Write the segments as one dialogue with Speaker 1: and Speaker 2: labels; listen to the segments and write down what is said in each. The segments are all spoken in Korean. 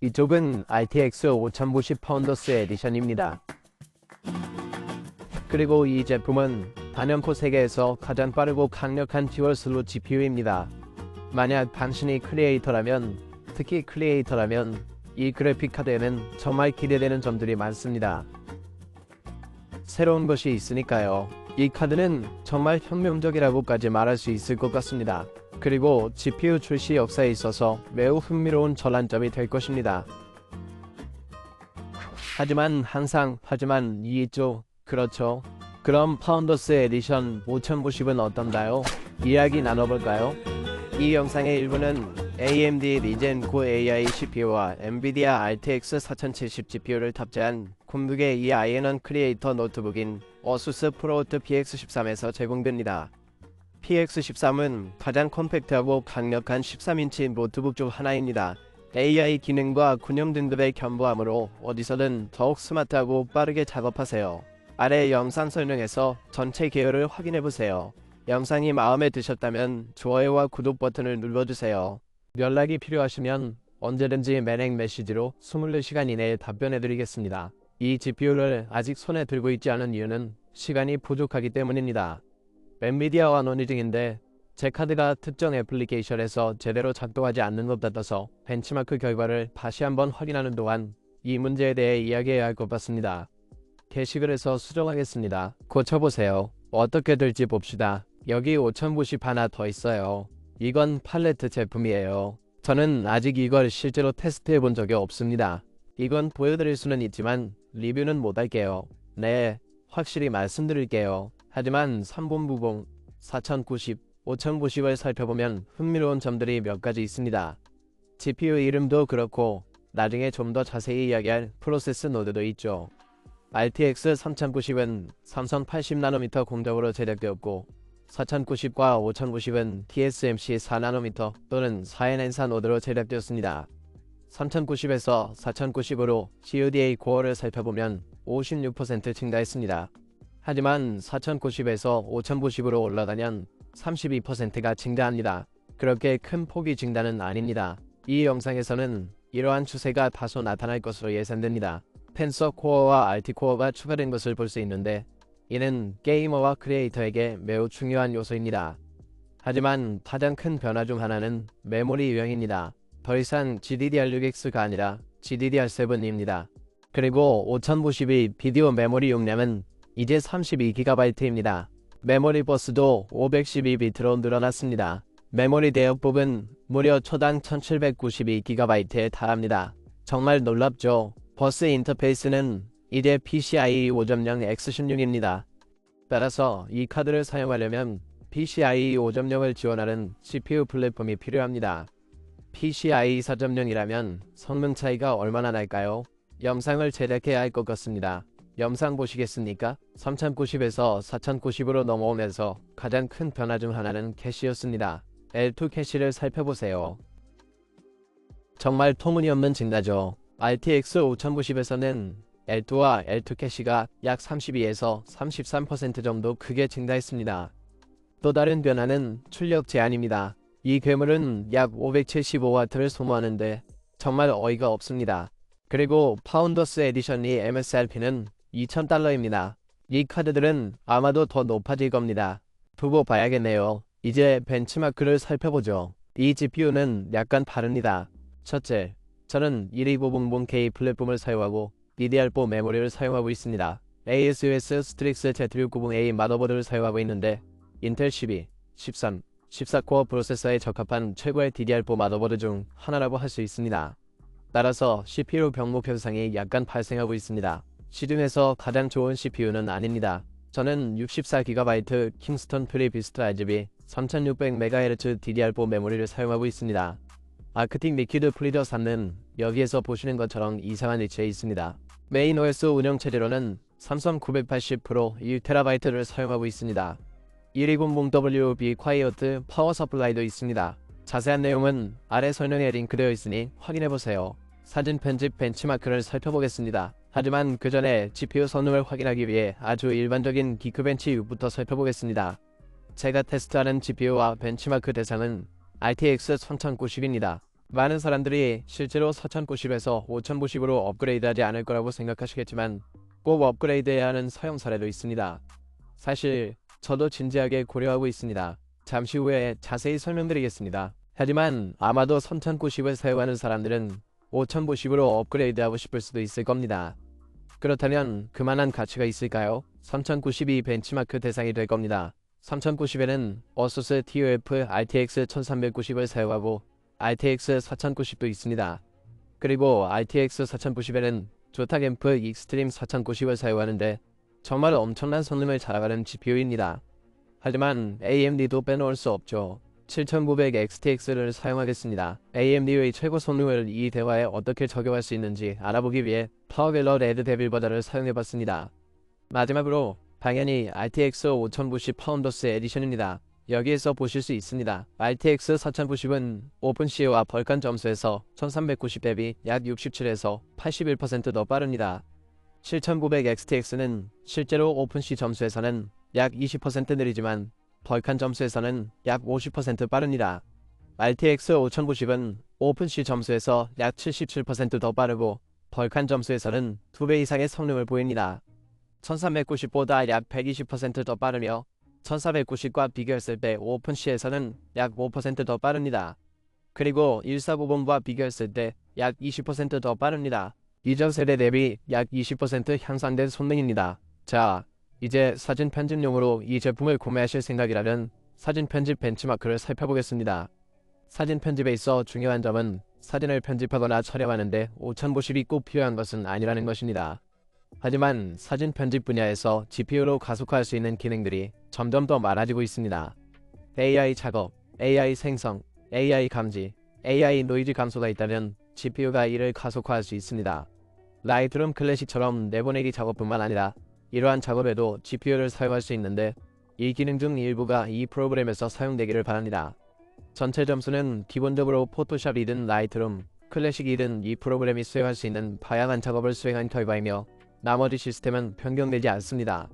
Speaker 1: 이쪽은 RTX 5090 파운더스 에디션입니다. 그리고 이 제품은 단연코 세계에서 가장 빠르고 강력한 듀얼 슬롯 GPU입니다. 만약 당신이 크리에이터라면, 특히 크리에이터라면 이 그래픽 카드에는 정말 기대되는 점들이 많습니다. 새로운 것이 있으니까요. 이 카드는 정말 혁명적이라고까지 말할 수 있을 것 같습니다. 그리고 GPU 출시 역사에 있어서 매우 흥미로운 전환점이 될 것입니다. 하지만 이 있죠. 그렇죠. 그럼 파운더스 에디션 5090은 어떤가요? 이야기 나눠볼까요? 이 영상의 일부는 AMD 리젠 9 AI CPU와 엔비디아 RTX 4070 GPU를 탑재한 콤빅의 이 아이언 크리에이터 노트북인 어수스 프로보트 PX13에서 제공됩니다. PX13은 가장 컴팩트하고 강력한 13인치 노트북 중 하나입니다. AI 기능과 군용 등급의 견고함으로 어디서든 더욱 스마트하고 빠르게 작업하세요. 아래 영상 설명에서 전체 개요를 확인해보세요. 영상이 마음에 드셨다면 좋아요와 구독 버튼을 눌러주세요. 연락이 필요하시면 언제든지 매행 메시지로 24시간 이내에 답변해드리겠습니다. 이 GPU를 아직 손에 들고 있지 않은 이유는 시간이 부족하기 때문입니다. 엔비디아와 논의 중인데 제 카드가 특정 애플리케이션에서 제대로 작동하지 않는 것 같아서 벤치마크 결과를 다시 한번 확인하는 동안 이 문제에 대해 이야기해야 할 것 같습니다. 게시글 해서 수정하겠습니다. 고쳐보세요. 어떻게 될지 봅시다. 여기 5090 하나 더 있어요. 이건 팔레트 제품이에요. 저는 아직 이걸 실제로 테스트해 본 적이 없습니다. 이건 보여드릴 수는 있지만 리뷰는 못할게요. 네, 확실히 말씀드릴게요. 하지만 3090, 4090, 5090을 살펴보면 흥미로운 점들이 몇 가지 있습니다. GPU 이름도 그렇고 나중에 좀 더 자세히 이야기할 프로세스 노드도 있죠. RTX 3090은 삼성 80nm 공정으로 제작되었고 4090과 5090은 TSMC 4nm 또는 4n사 노드로 제작되었습니다. 3090에서 4090으로 CUDA 코어를 살펴보면 56% 증가했습니다. 하지만 4090에서 5090으로 올라가면 32%가 증가합니다. 그렇게 큰 폭의 증가는 아닙니다. 이 영상에서는 이러한 추세가 다소 나타날 것으로 예상됩니다. 텐서 코어와 RT 코어가 추가된 것을 볼 수 있는데 이는 게이머와 크리에이터에게 매우 중요한 요소입니다. 하지만 가장 큰 변화 중 하나는 메모리 유형입니다. 더 이상 GDDR6X가 아니라 GDDR7입니다. 그리고 5092 비디오 메모리 용량은 이제 32GB입니다. 메모리 버스도 512비트로 늘어났습니다. 메모리 대역폭은 무려 초당 1792GB에 달합니다. 정말 놀랍죠? 버스 인터페이스는 이제 PCIe 5.0 X16입니다. 따라서 이 카드를 사용하려면 PCIe 5.0을 지원하는 CPU 플랫폼이 필요합니다. PCIe 4.0이라면 성능 차이가 얼마나 날까요? 영상을 제작해야 할 것 같습니다. 영상 보시겠습니까? 3090에서 4090으로 넘어오면서 가장 큰 변화 중 하나는 캐시였습니다. L2 캐시를 살펴보세요. 정말 터무니없는 증가죠. RTX 5090에서는 L2와 L2 캐시가 약 32에서 33% 정도 크게 증가했습니다. 또 다른 변화는 출력 제한입니다. 이 괴물은 약 575W를 소모하는데 정말 어이가 없습니다. 그리고 파운더스 에디션이 MSRP는 $2000입니다. 이 카드들은 아마도 더 높아질 겁니다. 두고 봐야겠네요. 이제 벤치마크를 살펴보죠. 이 GPU는 약간 다릅니다. 첫째, 저는 12900K 플랫폼을 사용하고 DDR4 메모리를 사용하고 있습니다. ASUS Strix Z690A 마더보드를 사용하고 있는데 인텔 12, 13, 14코어 프로세서에 적합한 최고의 DDR4 마더보드 중 하나라고 할 수 있습니다. 따라서 CPU 병목 현상이 약간 발생하고 있습니다. 시중에서 가장 좋은 CPU는 아닙니다. 저는 64GB 킹스턴 프리비스트 RGB 3600MHz DDR4 메모리를 사용하고 있습니다. 아크틱 리퀴드 프리더 3는 여기에서 보시는 것처럼 이상한 위치에 있습니다. 메인 OS 운영체제로는 삼성 980 프로 1TB를 사용하고 있습니다. 1200WB 콰이어트 파워 서플라이도 있습니다. 자세한 내용은 아래 설명에 링크되어 있으니 확인해보세요. 사진 편집 벤치마크를 살펴보겠습니다. 하지만 그 전에 GPU 성능을 확인하기 위해 아주 일반적인 기크벤치 6부터 살펴보겠습니다. 제가 테스트하는 GPU와 벤치마크 대상은 RTX 3090입니다. 많은 사람들이 실제로 4090에서 5090으로 업그레이드하지 않을 거라고 생각하시겠지만 꼭 업그레이드해야 하는 사용 사례도 있습니다. 사실 저도 진지하게 고려하고 있습니다. 잠시 후에 자세히 설명드리겠습니다. 하지만 아마도 3090을 사용하는 사람들은 5090으로 업그레이드하고 싶을 수도 있을 겁니다. 그렇다면 그만한 가치가 있을까요? 3090이 벤치마크 대상이 될 겁니다. 3090에는 ASUS TUF RTX 1390을 사용하고 RTX 4090도 있습니다. 그리고 RTX 4090에는 조타겜프 익스트림 4090을 사용하는데 정말 엄청난 성능을 자랑하는 GPU입니다. 하지만 AMD도 빼놓을 수 없죠. 7900XTX를 사용하겠습니다. AMD의 최고 성능을 이 대화에 어떻게 적용할 수 있는지 알아보기 위해 파워갤러 레드 데빌 버전을 사용해봤습니다. 마지막으로 당연히 RTX 5090 파운더스 에디션입니다. 여기에서 보실 수 있습니다. RTX 4090은 오픈CO와 벌칸 점수에서 1390 대비 약 67에서 81% 더 빠릅니다. 7900XTX는 실제로 오픈C 점수에서는 약 20% 느리지만 벌칸 점수에서는 약 50% 빠릅니다. RTX 5090은 오픈C 점수에서 약 77% 더 빠르고 벌칸 점수에서는 2배 이상의 성능을 보입니다. 1390보다 약 120% 더 빠르며 1490과 비교했을 때 오픈C에서는 약 5% 더 빠릅니다. 그리고 1490과 비교했을 때 약 20% 더 빠릅니다. 이전 세대 대비 약 20% 향상된 성능입니다. 자, 이제 사진 편집용으로 이 제품을 구매하실 생각이라면 사진 편집 벤치마크를 살펴보겠습니다. 사진 편집에 있어 중요한 점은 사진을 편집하거나 촬영하는데 5090이 꼭 필요한 것은 아니라는 것입니다. 하지만 사진 편집 분야에서 GPU로 가속화할 수 있는 기능들이 점점 더 많아지고 있습니다. AI 작업, AI 생성, AI 감지, AI 노이즈 감소가 있다면 GPU가 이를 가속화할 수 있습니다. 라이트룸 클래식처럼 내보내기 작업뿐만 아니라 이러한 작업에도 GPU를 사용할 수 있는데 이 기능 중 일부가 이 프로그램에서 사용되기를 바랍니다. 전체 점수는 기본적으로 포토샵이든 라이트룸, 클래식이든 이 프로그램이 수행할 수 있는 다양한 작업을 수행한 결과이며 나머지 시스템은 변경되지 않습니다.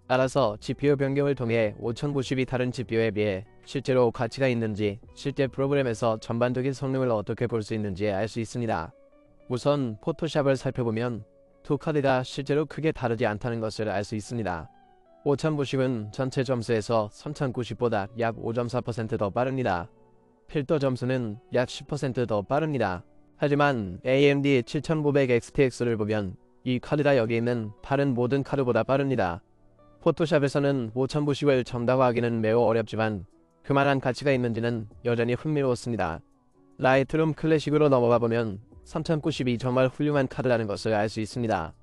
Speaker 1: 따라서 GPU 변경을 통해 5090이 다른 GPU에 비해 실제로 가치가 있는지 실제 프로그램에서 전반적인 성능을 어떻게 볼 수 있는지 알 수 있습니다. 우선 포토샵을 살펴보면 두 카드가 실제로 크게 다르지 않다는 것을 알 수 있습니다. 5090은 전체 점수에서 3090보다 약 5.4% 더 빠릅니다. 필터 점수는 약 10% 더 빠릅니다. 하지만 AMD 7900XTX를 보면 이 카드가 여기 있는 다른 모든 카드보다 빠릅니다. 포토샵에서는 5090을 정답화하기는 매우 어렵지만 그만한 가치가 있는지는 여전히 흥미로웠습니다. 라이트룸 클래식으로 넘어가 보면 3090이 정말 훌륭한 카드라는 것을 알 수 있습니다.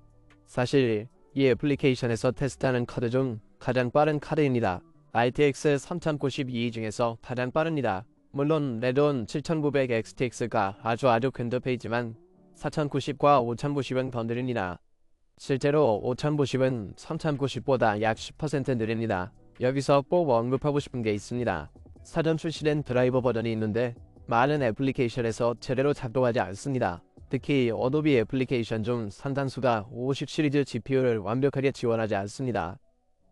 Speaker 1: 사실 이 애플리케이션에서 테스트하는 카드 중 가장 빠른 카드입니다. RTX 3092 중에서 가장 빠릅니다. 물론 레드온 7900XTX가 아주 근접해 있지만 4090과 5090은 더 느립니다. 실제로 5090은 3090보다 약 10% 느립니다. 여기서 꼭 언급하고 싶은 게 있습니다. 사전 출시된 드라이버 버전이 있는데 많은 애플리케이션에서 제대로 작동하지 않습니다. 특히 어도비 애플리케이션 중 상당수가 50 시리즈 GPU를 완벽하게 지원하지 않습니다.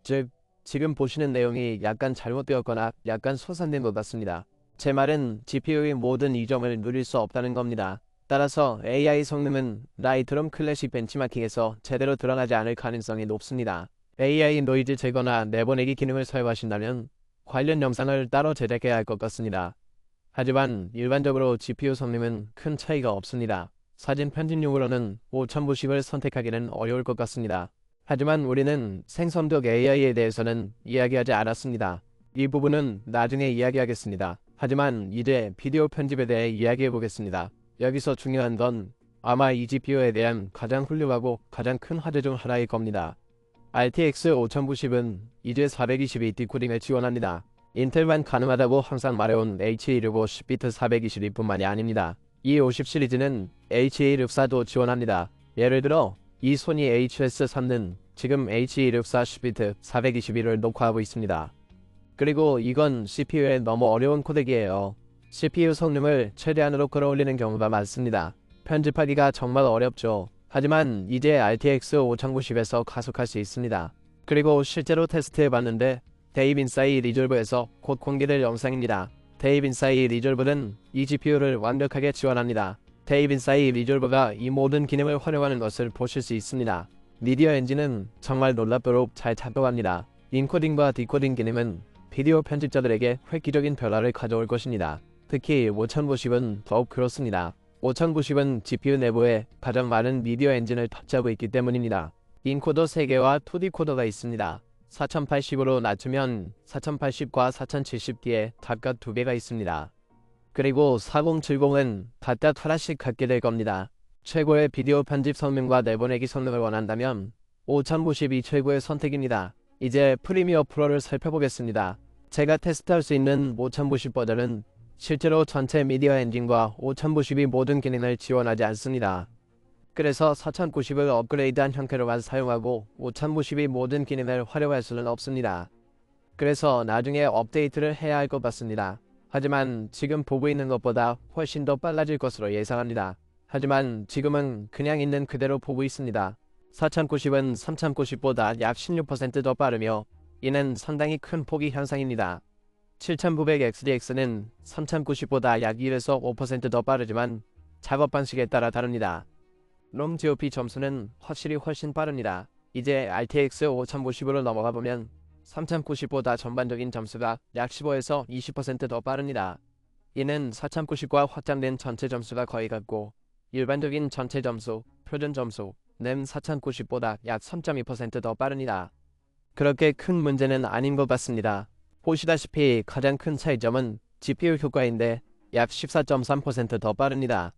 Speaker 1: 즉, 지금 보시는 내용이 약간 잘못되었거나 약간 소산된 것 같습니다. 제 말은 GPU의 모든 이점을 누릴 수 없다는 겁니다. 따라서 AI 성능은 라이트룸 클래식 벤치마킹에서 제대로 드러나지 않을 가능성이 높습니다. AI 노이즈 제거나 내보내기 기능을 사용하신다면 관련 영상을 따로 제작해야 할 것 같습니다. 하지만 일반적으로 GPU 성능은 큰 차이가 없습니다. 사진 편집용으로는 5090을 선택하기는 어려울 것 같습니다. 하지만 우리는 생성적 AI에 대해서는 이야기하지 않았습니다. 이 부분은 나중에 이야기하겠습니다. 하지만 이제 비디오 편집에 대해 이야기해 보겠습니다. 여기서 중요한 건 아마 이 GPU에 대한 가장 훌륭하고 가장 큰 화제 중 하나일 겁니다. RTX 5090은 이제 420이 디코딩을 지원합니다. 인텔만 가능하다고 항상 말해온 H265 10비트 420이뿐만이 아닙니다. 이 50 시리즈는 H264도 지원합니다. 예를 들어 이 소니 HS3는 지금 H264 10비트 421을 녹화하고 있습니다. 그리고 이건 CPU에 너무 어려운 코덱이에요. CPU 성능을 최대한으로 끌어올리는 경우가 많습니다. 편집하기가 정말 어렵죠. 하지만 이제 RTX 5090에서 가속할 수 있습니다. 그리고 실제로 테스트해봤는데 데이빈사이 리졸브에서 곧 공개될 영상입니다. 데이브 인사이 리졸브는 이 GPU를 완벽하게 지원합니다. 데이브 인사이 리졸브가 이 모든 기능을 활용하는 것을 보실 수 있습니다. 미디어 엔진은 정말 놀랍도록 잘 작동합니다. 인코딩과 디코딩 기능은 비디오 편집자들에게 획기적인 변화를 가져올 것입니다. 특히 5090은 더욱 그렇습니다. 5090은 GPU 내부에 가장 많은 미디어 엔진을 탑재하고 있기 때문입니다. 인코더 3개와 2D 코더가 있습니다. 4080으로 낮추면 4080과 4070D에 각각 2개가 있습니다. 그리고 4070은 각각 하나씩 갖게 될 겁니다. 최고의 비디오 편집 성능과 내보내기 성능을 원한다면 5092 최고의 선택입니다. 이제 프리미어 프로를 살펴보겠습니다. 제가 테스트할 수 있는 5090 버전은 실제로 전체 미디어 엔진과 5090이 모든 기능을 지원하지 않습니다. 그래서 4090을 업그레이드한 형태로만 사용하고 5090이 모든 기능을 활용할 수는 없습니다. 그래서 나중에 업데이트를 해야 할 것 같습니다. 하지만 지금 보고 있는 것보다 훨씬 더 빨라질 것으로 예상합니다. 하지만 지금은 그냥 있는 그대로 보고 있습니다. 4090은 3090보다 약 16% 더 빠르며 이는 상당히 큰 폭이 향상입니다. 7900XDX는 3090보다 약 1에서 5% 더 빠르지만 작업 방식에 따라 다릅니다. 롬 GOP 점수는 확실히 훨씬 빠릅니다. 이제 RTX 5050으로 넘어가 보면 3090보다 전반적인 점수가 약 15에서 20% 더 빠릅니다. 이는 4090과 확장된 전체 점수가 거의 같고 일반적인 전체 점수, 표준 점수, 램 4090보다 약 3.2% 더 빠릅니다. 그렇게 큰 문제는 아닌 것 같습니다. 보시다시피 가장 큰 차이점은 GPU 효과인데 약 14.3% 더 빠릅니다.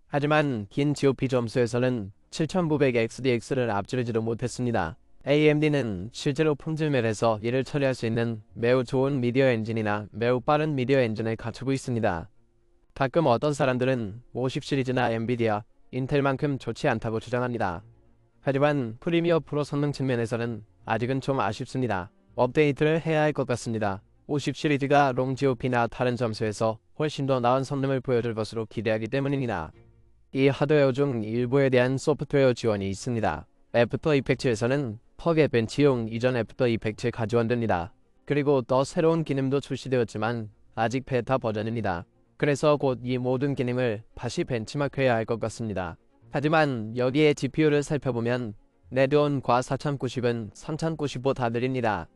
Speaker 1: 하지만 긴 GOP 점수에서는 7900XDX를 앞지르지도 못했습니다. AMD는 실제로 품질면에서 이를 처리할 수 있는 매우 좋은 미디어 엔진이나 매우 빠른 미디어 엔진을 갖추고 있습니다. 가끔 어떤 사람들은 50 시리즈나 엔비디아, 인텔만큼 좋지 않다고 주장합니다. 하지만 프리미어 프로 성능 측면에서는 아직은 좀 아쉽습니다. 업데이트를 해야 할 것 같습니다. 50 시리즈가 롱 GOP나 다른 점수에서 훨씬 더 나은 성능을 보여줄 것으로 기대하기 때문입니다. 이 하드웨어 중 일부에 대한 소프트웨어 지원이 있습니다. 애프터 이펙트에서는 퍽의 벤치용 이전 애프터 이펙트가 지원됩니다. 그리고 더 새로운 기능도 출시되었지만 아직 베타 버전입니다. 그래서 곧 이 모든 기능을 다시 벤치마크해야 할 것 같습니다. 하지만 여기에 GPU를 살펴보면 레드온과 4090은 3090보다 느립니다.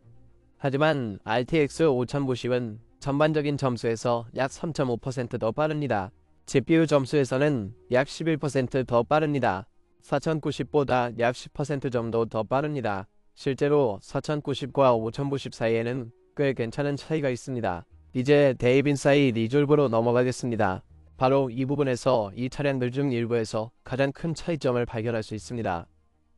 Speaker 1: 하지만 RTX 5090은 전반적인 점수에서 약 3.5% 더 빠릅니다. GPU 점수에서는 약 11% 더 빠릅니다. 4090보다 약 10% 정도 더 빠릅니다. 실제로 4090과 5090 사이에는 꽤 괜찮은 차이가 있습니다. 이제 데이브 인사이 리졸브로 넘어가겠습니다. 바로 이 부분에서 이 차량들 중 일부에서 가장 큰 차이점을 발견할 수 있습니다.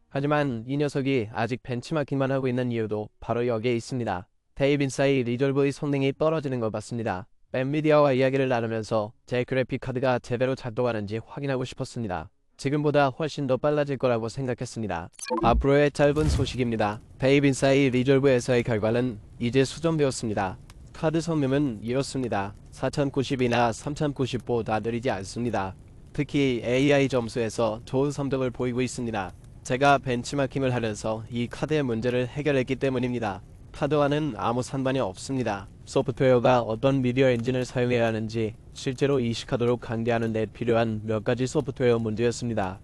Speaker 1: 하지만 이 녀석이 아직 벤치마킹만 하고 있는 이유도 바로 여기에 있습니다. 데이브 인사이 리졸브의 성능이 떨어지는 것 같습니다. 엔비디아와 이야기를 나누면서 제 그래픽카드가 제대로 작동하는지 확인하고 싶었습니다. 지금보다 훨씬 더 빨라질 거라고 생각했습니다. 앞으로의 짧은 소식입니다. 데이브 인사이 리졸브에서의 결과는 이제 수정되었습니다. 카드 성능은 이렇습니다. 4090이나 3090보다 느리지 않습니다. 특히 AI 점수에서 좋은 성적을 보이고 있습니다. 제가 벤치마킹을 하면서 이 카드의 문제를 해결했기 때문입니다. 카드와는 아무 상관이 없습니다. 소프트웨어가 어떤 미디어 엔진을 사용해야 하는지 실제로 이식하도록 강제하는 데 필요한 몇 가지 소프트웨어 문제였습니다.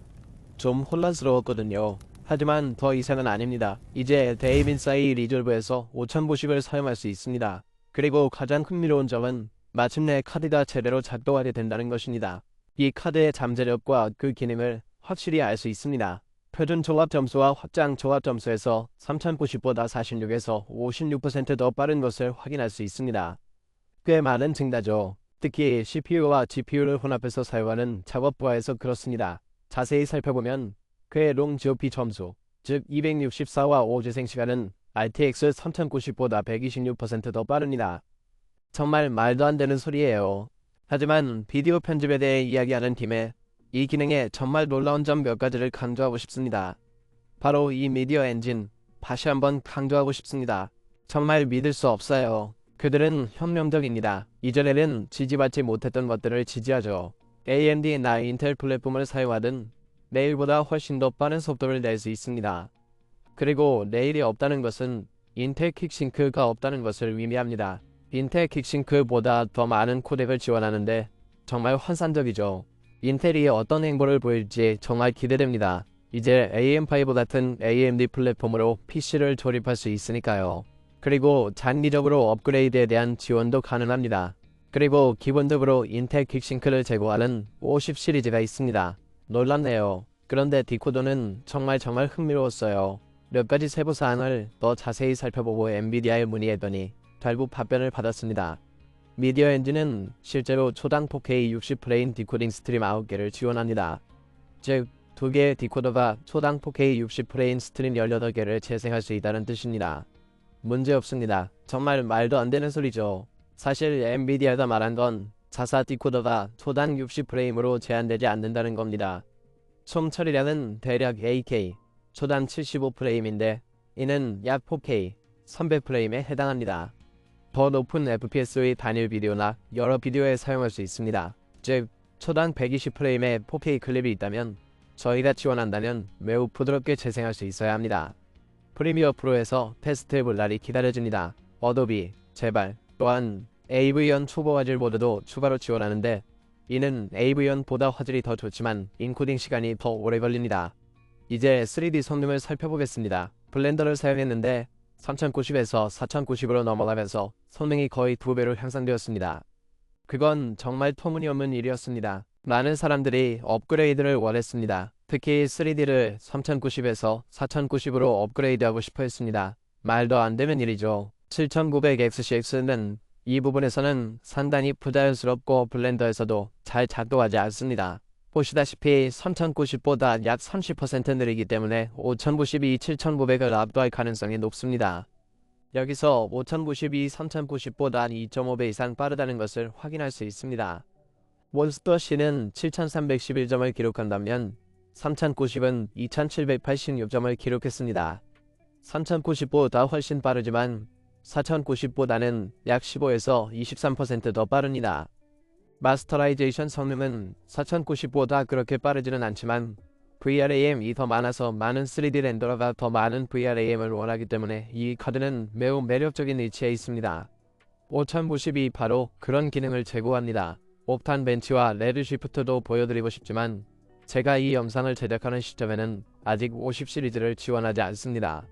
Speaker 1: 좀 혼란스러웠거든요. 하지만 더 이상은 아닙니다. 이제 데이브 인사이 리졸브에서 5090을 사용할 수 있습니다. 그리고 가장 흥미로운 점은 마침내 카드가 제대로 작동하게 된다는 것입니다. 이 카드의 잠재력과 그 기능을 확실히 알 수 있습니다. 표준 조합 점수와 확장 조합 점수에서 3090보다 46에서 56% 더 빠른 것을 확인할 수 있습니다. 꽤 많은 증가죠. 특히 CPU와 GPU를 혼합해서 사용하는 작업부하에서 그렇습니다. 자세히 살펴보면 그의 롱 GOP 점수, 즉 264와 5재생시간은 RTX 3090보다 126% 더 빠릅니다. 정말 말도 안 되는 소리예요. 하지만 비디오 편집에 대해 이야기하는 김에 이 기능에 정말 놀라운 점 몇 가지를 강조하고 싶습니다. 바로 이 미디어 엔진, 다시 한번 강조하고 싶습니다. 정말 믿을 수 없어요. 그들은 혁명적입니다. 이전에는 지지받지 못했던 것들을 지지하죠. AMD나 인텔 플랫폼을 사용하든 레일보다 훨씬 더 빠른 속도를 낼 수 있습니다. 그리고 레일이 없다는 것은 인텔 퀵싱크가 없다는 것을 의미합니다. 인텔 퀵싱크보다 더 많은 코덱을 지원하는데 정말 환상적이죠. 인텔이 어떤 행보를 보일지 정말 기대됩니다. 이제 AM5 같은 AMD 플랫폼으로 PC를 조립할 수 있으니까요. 그리고 장기적으로 업그레이드에 대한 지원도 가능합니다. 그리고 기본적으로 인텔 퀵싱크를 제공하는 50 시리즈가 있습니다. 놀랍네요. 그런데 디코더는 정말 흥미로웠어요. 몇 가지 세부사항을 더 자세히 살펴보고 엔비디아에 문의했더니 결국 답변을 받았습니다. 미디어 엔진은 실제로 초당 4K 60프레임 디코딩 스트림 9개를 지원합니다. 즉, 2개의 디코더가 초당 4K 60프레임 스트림 18개를 재생할 수 있다는 뜻입니다. 문제없습니다. 정말 말도 안 되는 소리죠. 사실 엔비디아가 말한 건 자사 디코더가 초당 60프레임으로 제한되지 않는다는 겁니다. 총 처리량은 대략 8K, 초당 75프레임인데 이는 약 4K, 300프레임에 해당합니다. 더 높은 FPS의 단일 비디오나 여러 비디오에 사용할 수 있습니다. 즉, 초당 120프레임의 4K 클립이 있다면 저희가 지원한다면 매우 부드럽게 재생할 수 있어야 합니다. 프리미어 프로에서 테스트해볼 날이 기다려집니다. 어도비, 제발. 또한 AV1 초보 화질 모드도 추가로 지원하는데 이는 AV1보다 화질이 더 좋지만 인코딩 시간이 더 오래 걸립니다. 이제 3D 성능을 살펴보겠습니다. 블렌더를 사용했는데 3090에서 4090으로 넘어가면서 성능이 거의 2배로 향상되었습니다. 그건 정말 터무니없는 일이었습니다. 많은 사람들이 업그레이드를 원했습니다. 특히 3D를 3090에서 4090으로 업그레이드하고 싶어 했습니다. 말도 안 되는 일이죠. 7900XCX는 이 부분에서는 상당히 부자연스럽고 블렌더에서도 잘 작동하지 않습니다. 보시다시피 3090보다 약 30% 느리기 때문에 5092 7900을 압도할 가능성이 높습니다. 여기서 5092 3090보다 2.5배 이상 빠르다는 것을 확인할 수 있습니다. 몬스터C는 7311점을 기록한다면 3090은 2786점을 기록했습니다. 3090보다 훨씬 빠르지만 4090보다는 약 15에서 23% 더 빠릅니다. 마스터라이제이션 성능은 4090보다 그렇게 빠르지는 않지만 VRAM이 더 많아서 많은 3D 렌더러가 더 많은 VRAM을 원하기 때문에 이 카드는 매우 매력적인 위치에 있습니다. 5092 바로 그런 기능을 제공합니다. 옵탄 벤치와 레드 쉬프트도 보여드리고 싶지만 제가 이 영상을 제작하는 시점에는 아직 50 시리즈를 지원하지 않습니다.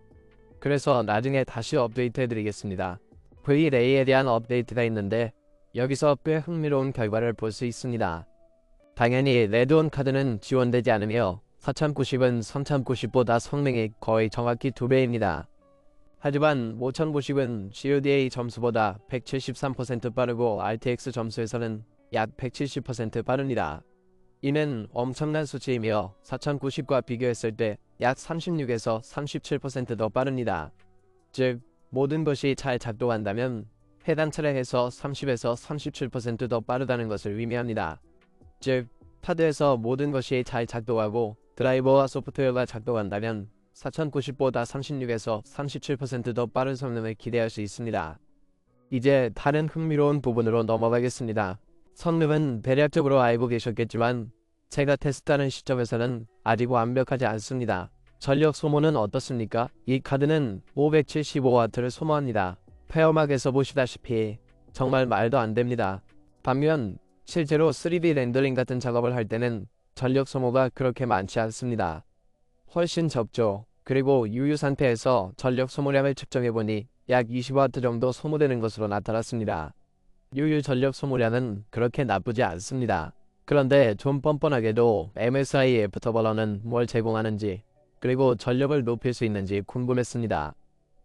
Speaker 1: 그래서 나중에 다시 업데이트해드리겠습니다. VRA에 대한 업데이트가 있는데 여기서 꽤 흥미로운 결과를 볼 수 있습니다. 당연히 레드온 카드는 지원되지 않으며 4090은 3090보다 성능이 거의 정확히 2배입니다. 하지만 5090은 CODA 점수보다 173% 빠르고 RTX 점수에서는 약 170% 빠릅니다. 이는 엄청난 수치이며 4090과 비교했을 때 약 36에서 37% 더 빠릅니다. 즉, 모든 것이 잘 작동한다면 해당 차량에서 30에서 37% 더 빠르다는 것을 의미합니다. 즉, 카드에서 모든 것이 잘 작동하고 드라이버와 소프트웨어가 작동한다면 4090보다 36에서 37% 더 빠른 성능을 기대할 수 있습니다. 이제 다른 흥미로운 부분으로 넘어가겠습니다. 성능은 대략적으로 알고 계셨겠지만 제가 테스트하는 시점에서는 아직 완벽하지 않습니다. 전력 소모는 어떻습니까? 이 카드는 575W를 소모합니다. 폐어막에서 보시다시피 정말 말도 안 됩니다. 반면 실제로 3D 렌더링 같은 작업을 할 때는 전력 소모가 그렇게 많지 않습니다. 훨씬 적죠. 그리고 유유 상태에서 전력 소모량을 측정해보니 약 20W 정도 소모되는 것으로 나타났습니다. 유유 전력 소모량은 그렇게 나쁘지 않습니다. 그런데 좀 뻔뻔하게도 MSI 애프터버너는 뭘 제공하는지 그리고 전력을 높일 수 있는지 궁금했습니다.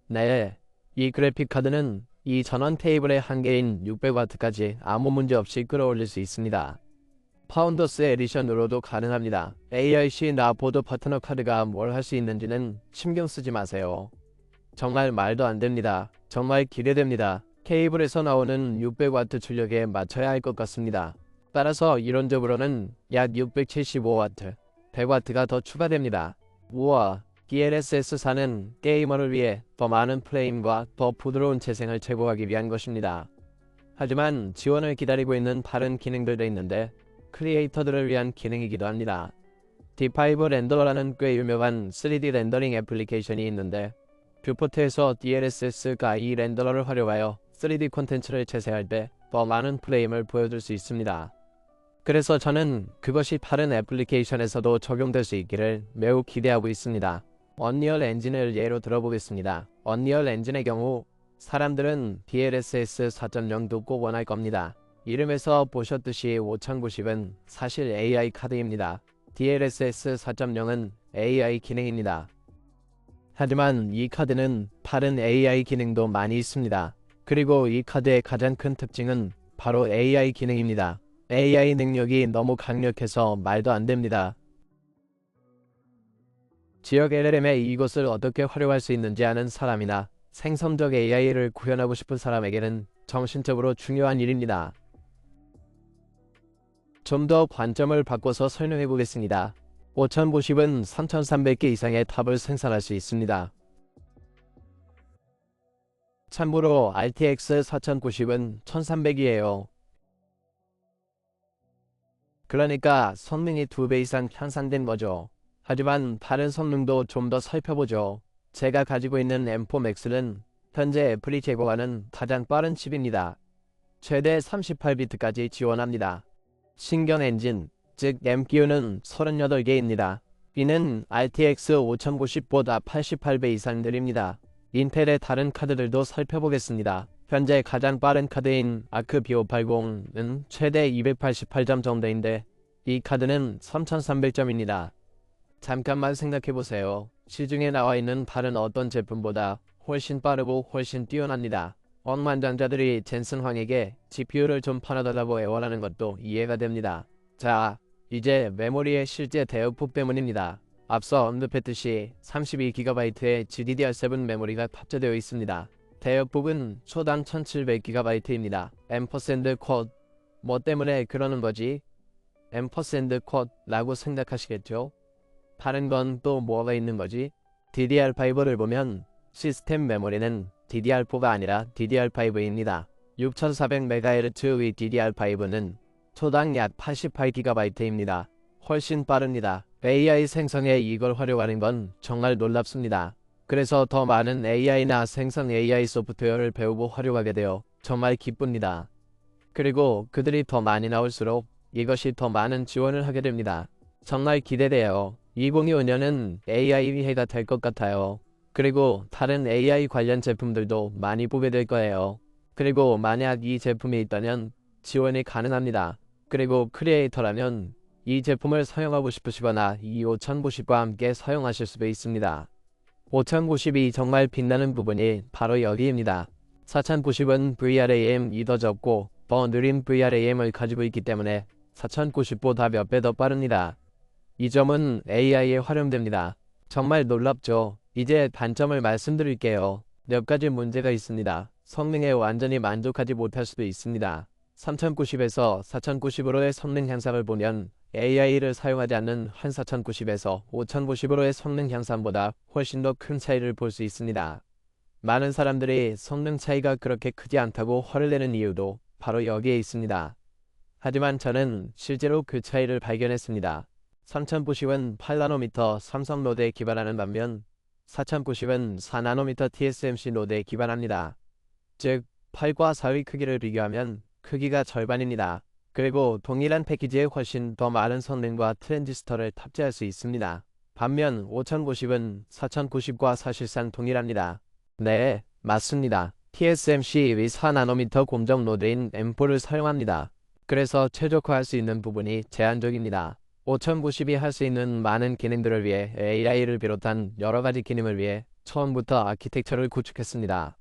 Speaker 1: 네, 이 그래픽카드는 이 전원 테이블의 한계인 600W까지 아무 문제 없이 끌어올릴 수 있습니다. 파운더스 에디션으로도 가능합니다. ARC 나보드 파트너 카드가 뭘 할 수 있는지는 신경 쓰지 마세요. 정말 말도 안 됩니다. 정말 기대됩니다. 케이블에서 나오는 600W 출력에 맞춰야 할 것 같습니다. 따라서 이론적으로는 약 675W, 100W가 더 추가됩니다. 우와, DLSS4는 게이머를 위해 더 많은 프레임과 더 부드러운 재생을 제공하기 위한 것입니다. 하지만 지원을 기다리고 있는 다른 기능들도 있는데 크리에이터들을 위한 기능이기도 합니다. D5 렌더러라는 꽤 유명한 3D 렌더링 애플리케이션이 있는데 뷰포트에서 DLSS가 이 렌더러를 활용하여 3D 콘텐츠를 재생할 때 더 많은 프레임을 보여줄 수 있습니다. 그래서 저는 그것이 다른 애플리케이션에서도 적용될 수 있기를 매우 기대하고 있습니다. 언리얼 엔진을 예로 들어보겠습니다. 언리얼 엔진의 경우 사람들은 DLSS 4.0도 꼭 원할 겁니다. 이름에서 보셨듯이 5090은 사실 AI 카드입니다. DLSS 4.0은 AI 기능입니다. 하지만 이 카드는 다른 AI 기능도 많이 있습니다. 그리고 이 카드의 가장 큰 특징은 바로 AI 기능입니다. AI 능력이 너무 강력해서 말도 안 됩니다. 지역 LLM에 이것을 어떻게 활용할 수 있는지 아는 사람이나 생성적 AI를 구현하고 싶은 사람에게는 정신적으로 중요한 일입니다. 좀 더 관점을 바꿔서 설명해 보겠습니다. 5090은 3300개 이상의 탑을 생산할 수 있습니다. 참고로 RTX 4090은 1300이에요. 그러니까 성능이 2배 이상 향상된 거죠. 하지만 다른 성능도 좀 더 살펴보죠. 제가 가지고 있는 M4 Max는 현재 애플이 제공하는 가장 빠른 칩입니다. 최대 38비트까지 지원합니다. 신경 엔진, 즉 MPU는 38개입니다. 이는 RTX 5090보다 88배 이상 느립니다. 인텔의 다른 카드들도 살펴보겠습니다. 현재 가장 빠른 카드인 아크 B580은 최대 288점 정도인데 이 카드는 3300점입니다. 잠깐만 생각해보세요. 시중에 나와있는 다른 어떤 제품보다 훨씬 빠르고 훨씬 뛰어납니다. 억만장자들이 젠슨 황에게 GPU를 좀 팔아달라고 애원하는 것도 이해가 됩니다. 자, 이제 메모리의 실제 대역폭 때문입니다. 앞서 언급했듯이 32GB의 GDDR7 메모리가 탑재되어 있습니다. 대역폭은 초당 1700GB입니다. M% 쿼드, 뭐 때문에 그러는 거지? M% 쿼드라고 생각하시겠죠? 다른 건 또 뭐가 있는 거지? DDR5를 보면 시스템 메모리는 DDR4가 아니라 DDR5입니다. 6400MHz의 DDR5는 초당 약 88GB입니다. 훨씬 빠릅니다. AI 생성에 이걸 활용하는 건 정말 놀랍습니다. 그래서 더 많은 AI나 생성 AI 소프트웨어를 배우고 활용하게 되어 정말 기쁩니다. 그리고 그들이 더 많이 나올수록 이것이 더 많은 지원을 하게 됩니다. 정말 기대돼요. 2025년은 AI 해가 될 것 같아요. 그리고 다른 AI 관련 제품들도 많이 보게 될 거예요. 그리고 만약 이 제품이 있다면 지원이 가능합니다. 그리고 크리에이터라면 이 제품을 사용하고 싶으시거나 이 5090과 함께 사용하실 수도 있습니다. 5090이 정말 빛나는 부분이 바로 여기입니다. 4090은 VRAM이 더 적고 더 느린 VRAM을 가지고 있기 때문에 4090보다 몇 배 더 빠릅니다. 이 점은 AI에 활용됩니다. 정말 놀랍죠? 이제 단점을 말씀드릴게요. 몇 가지 문제가 있습니다. 성능에 완전히 만족하지 못할 수도 있습니다. 3090에서 4090으로의 성능 향상을 보면 AI를 사용하지 않는 한 4090에서 5090으로의 성능 향상보다 훨씬 더 큰 차이를 볼 수 있습니다. 많은 사람들이 성능 차이가 그렇게 크지 않다고 화를 내는 이유도 바로 여기에 있습니다. 하지만 저는 실제로 그 차이를 발견했습니다. 3090은 8나노미터 삼성 노드에 기반하는 반면 4090은 4나노미터 TSMC 노드에 기반합니다. 즉 8과 4의 크기를 비교하면 크기가 절반입니다. 그리고 동일한 패키지에 훨씬 더 많은 성능과 트랜지스터를 탑재할 수 있습니다. 반면 5090은 4090과 사실상 동일합니다. 네, 맞습니다. TSMC의 4나노미터 공정 노드인 M4를 사용합니다. 그래서 최적화할 수 있는 부분이 제한적입니다. 5090이 할 수 있는 많은 기능들을 위해 AI를 비롯한 여러가지 기능을 위해 처음부터 아키텍처를 구축했습니다.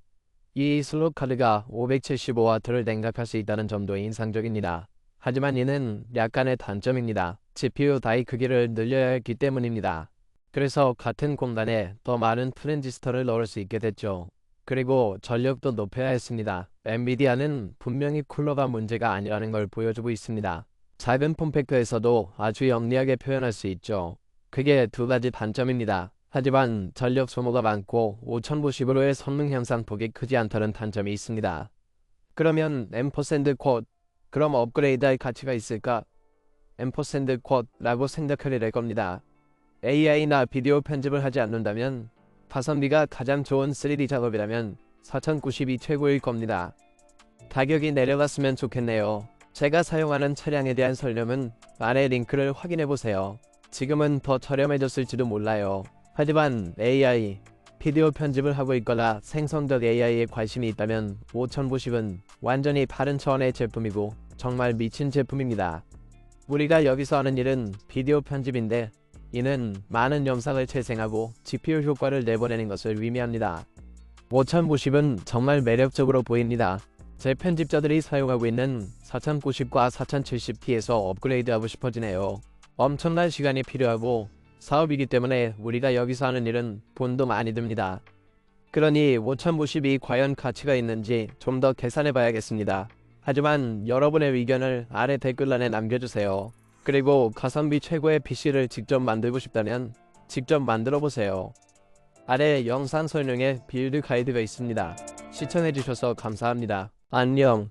Speaker 1: 이 슬롯 카드가 575W를 냉각할 수 있다는 점도 인상적입니다. 하지만 이는 약간의 단점입니다. GPU 다이 크기를 늘려야 했기 때문입니다. 그래서 같은 공간에 더 많은 트랜지스터를 넣을 수 있게 됐죠. 그리고 전력도 높여야 했습니다. 엔비디아는 분명히 쿨러가 문제가 아니라는 걸 보여주고 있습니다. 작은 폼팩터에서도 아주 영리하게 표현할 수 있죠. 그게 두 가지 단점입니다. 하지만 전력 소모가 많고 5090으로의 성능 향상폭이 크지 않다는 단점이 있습니다. 그러면 M% 쿼드, 그럼 업그레이드할 가치가 있을까? M% 쿼드라고 생각하게 될 겁니다. AI나 비디오 편집을 하지 않는다면 가성비가 가장 좋은 3D 작업이라면 4090이 최고일 겁니다. 가격이 내려갔으면 좋겠네요. 제가 사용하는 차량에 대한 설명은 아래 링크를 확인해보세요. 지금은 더 저렴해졌을지도 몰라요. 하지만 AI, 비디오 편집을 하고 있거나 생성적 AI에 관심이 있다면 5090은 완전히 다른 차원의 제품이고 정말 미친 제품입니다. 우리가 여기서 하는 일은 비디오 편집인데 이는 많은 영상을 재생하고 GPU 효과를 내보내는 것을 의미합니다. 5090은 정말 매력적으로 보입니다. 제 편집자들이 사용하고 있는 4090과 4070Ti에서 업그레이드하고 싶어지네요. 엄청난 시간이 필요하고 사업이기 때문에 우리가 여기서 하는 일은 돈도 많이 듭니다. 그러니 5090이 과연 가치가 있는지 좀 더 계산해 봐야겠습니다. 하지만 여러분의 의견을 아래 댓글란에 남겨주세요. 그리고 가성비 최고의 PC를 직접 만들고 싶다면 직접 만들어 보세요. 아래 영상 설명에 빌드 가이드가 있습니다. 시청해주셔서 감사합니다. 안녕.